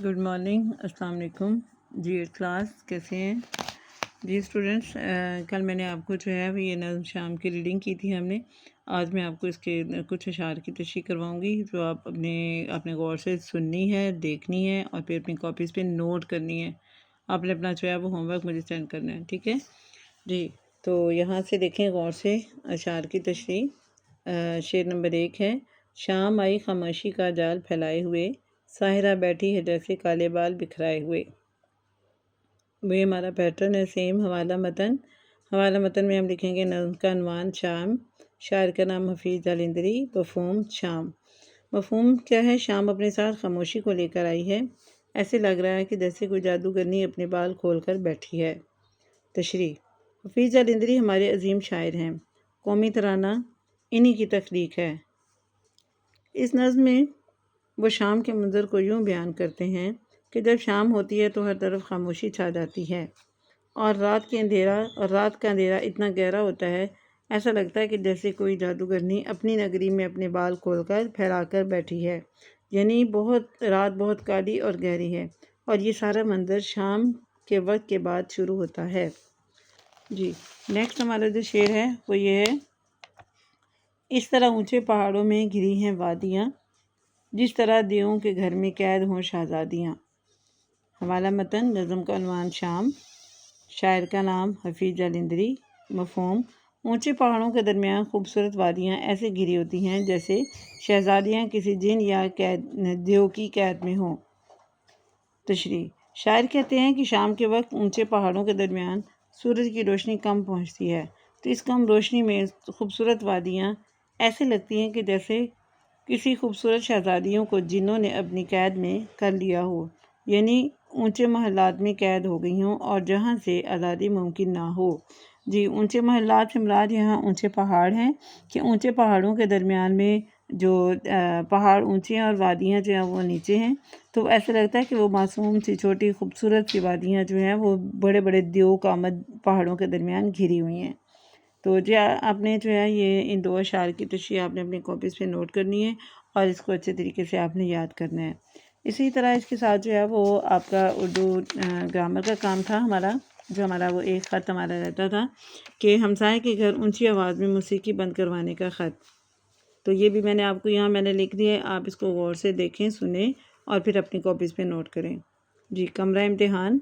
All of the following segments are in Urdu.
گڈ مارننگ، السلام علیکم جی کلاس، کیسے ہیں جی اسٹوڈنٹس؟ کل میں نے آپ کو جو ہے یہ نظم شام کی ریڈنگ کی تھی ہم نے. آج میں آپ کو اس کے کچھ اشعار کی تشریح کرواؤں گی جو آپ اپنے غور سے سننی ہے، دیکھنی ہے اور پھر اپنی کاپیز پہ نوٹ کرنی ہے. آپ نے اپنا جو ہے وہ ہوم ورک مجھے سینڈ کرنا ہے، ٹھیک ہے جی؟ تو یہاں سے دیکھیں غور سے اشعار کی تشریح. شعر نمبر 1 ہے: شام آئی خاموشی کا جال پھیلائے ہوئے، ساحرہ بیٹھی ہے جیسے کالے بال بکھرائے ہوئے. وہ ہمارا پیٹرن ہے سیم. حوالہ متن میں ہم لکھیں گے نظم کا عنوان شام، شاعر کا نام حفیظ جالندری، مفہوم شام. مفہوم کیا ہے؟ شام اپنے ساتھ خاموشی کو لے کر آئی ہے، ایسے لگ رہا ہے کہ جیسے کوئی جادوگرنی اپنے بال کھول کر بیٹھی ہے. تشریح: حفیظ جالندری ہمارے عظیم شاعر ہیں، قومی ترانہ انہی کی تخلیق ہے. اس نظم میں وہ شام کے منظر کو یوں بیان کرتے ہیں کہ جب شام ہوتی ہے تو ہر طرف خاموشی چھا جاتی ہے اور رات کا اندھیرا اتنا گہرا ہوتا ہے، ایسا لگتا ہے کہ جیسے کوئی جادوگرنی اپنی نگری میں اپنے بال کھول کر پھیلا کر بیٹھی ہے. یعنی رات بہت کالی اور گہری ہے اور یہ سارا منظر شام کے وقت کے بعد شروع ہوتا ہے. جی نیکسٹ ہمارا جو شعر ہے وہ یہ ہے: اس طرح اونچے پہاڑوں میں گھری ہیں وادیاں، جس طرح دیووں کے گھر میں قید ہوں شہزادیاں. حوالہ متن: نظم کا عنوان شام، شاعر کا نام حفیظ جالندری، مفہوم: اونچے پہاڑوں کے درمیان خوبصورت وادیاں ایسے گھری ہوتی ہیں جیسے شہزادیاں کسی جن یا دیو کی قید میں ہوں. تشریح: شاعر کہتے ہیں کہ شام کے وقت اونچے پہاڑوں کے درمیان سورج کی روشنی کم پہنچتی ہے، تو اس کم روشنی میں خوبصورت وادیاں ایسے لگتی ہیں کہ جیسے کسی خوبصورت شہزادیوں کو جنوں نے اپنی قید میں کر لیا ہو، یعنی اونچے محلات میں قید ہو گئی ہوں اور جہاں سے آزادی ممکن نہ ہو. جی اونچے محلات سے مراد یہاں اونچے پہاڑ ہیں کہ اونچے پہاڑوں کے درمیان میں جو پہاڑ اونچے ہیں اور وادیاں جو ہیں وہ نیچے ہیں، تو ایسا لگتا ہے کہ وہ معصوم سی چھوٹی خوبصورت سی وادیاں جو ہیں وہ بڑے بڑے دیو کامد پہاڑوں کے درمیان گھری ہوئی ہیں. تو جی آپ نے جو ہے یہ ان 2 اشعار کی تشریح آپ نے اپنی کاپیز پہ نوٹ کرنی ہے اور اس کو اچھے طریقے سے آپ نے یاد کرنا ہے. اسی طرح اس کے ساتھ جو ہے وہ آپ کا اردو گرامر کا کام تھا ہمارا وہ ایک خط ہمارا رہتا تھا کہ ہمسائے کے گھر اونچی آواز میں موسیقی بند کروانے کا خط. تو یہ بھی میں نے آپ کو یہاں میں نے لکھ دیا ہے، آپ اس کو غور سے دیکھیں، سنیں اور پھر اپنی کاپیز پہ نوٹ کریں. جی کمرہ امتحان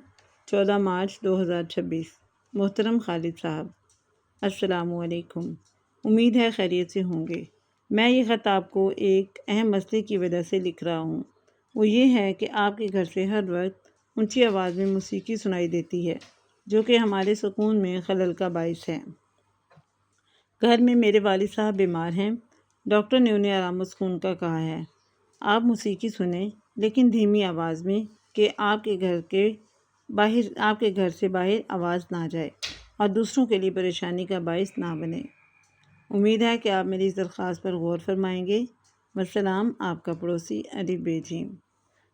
14 مارچ 2026. محترم خالد صاحب، السلام علیکم. امید ہے خیریت سے ہوں گے. میں یہ خط آپ کو ایک اہم مسئلے کی وجہ سے لکھ رہا ہوں. وہ یہ ہے کہ آپ کے گھر سے ہر وقت اونچی آواز میں موسیقی سنائی دیتی ہے جو کہ ہمارے سکون میں خلل کا باعث ہے. گھر میں میرے والد صاحب بیمار ہیں، ڈاکٹر نے انہیں آرام و سکون کا کہا ہے. آپ موسیقی سنیں لیکن دھیمی آواز میں کہ آپ کے گھر سے باہر آواز نہ جائے اور دوسروں کے لیے پریشانی کا باعث نہ بنے. امید ہے کہ آپ میری اس درخواست پر غور فرمائیں گے. والسلام، آپ کا پڑوسی علی بیجیم.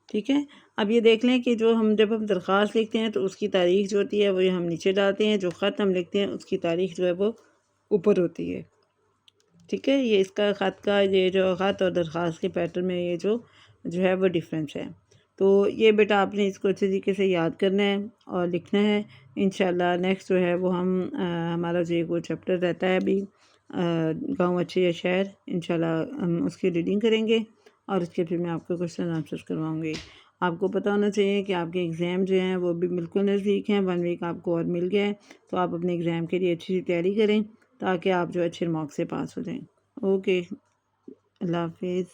ٹھیک ہے، اب یہ دیکھ لیں کہ جب ہم درخواست لکھتے ہیں تو اس کی تاریخ جو ہوتی ہے وہ ہم نیچے ڈالتے ہیں، جو خط ہم لکھتے ہیں اس کی تاریخ جو ہے وہ اوپر ہوتی ہے. ٹھیک ہے، یہ اس کا خط کا یہ جو خط اور درخواست کے پیٹرن میں یہ جو ہے وہ ڈیفرنس ہے. تو یہ بیٹا آپ نے اس کو اچھے طریقے سے یاد کرنا ہے اور لکھنا ہے. انشاءاللہ نیکسٹ جو ہے وہ ہمارا جو ایک وہ چیپٹر رہتا ہے ابھی گاؤں اچھے یا شہر، انشاءاللہ ہم اس کی ریڈنگ کریں گے اور اس کے پھر میں آپ کو کوسچن آنسر کرواؤں گی. آپ کو پتہ ہونا چاہیے کہ آپ کے ایگزام جو ہیں وہ بھی بالکل نزدیک ہیں، 1 ویک آپ کو اور مل گیا ہے، تو آپ اپنے ایگزام کے لیے اچھی سی تیاری کریں تاکہ آپ جو اچھے مارکس سے پاس ہو جائیں. اوکے، اللہ حافظ.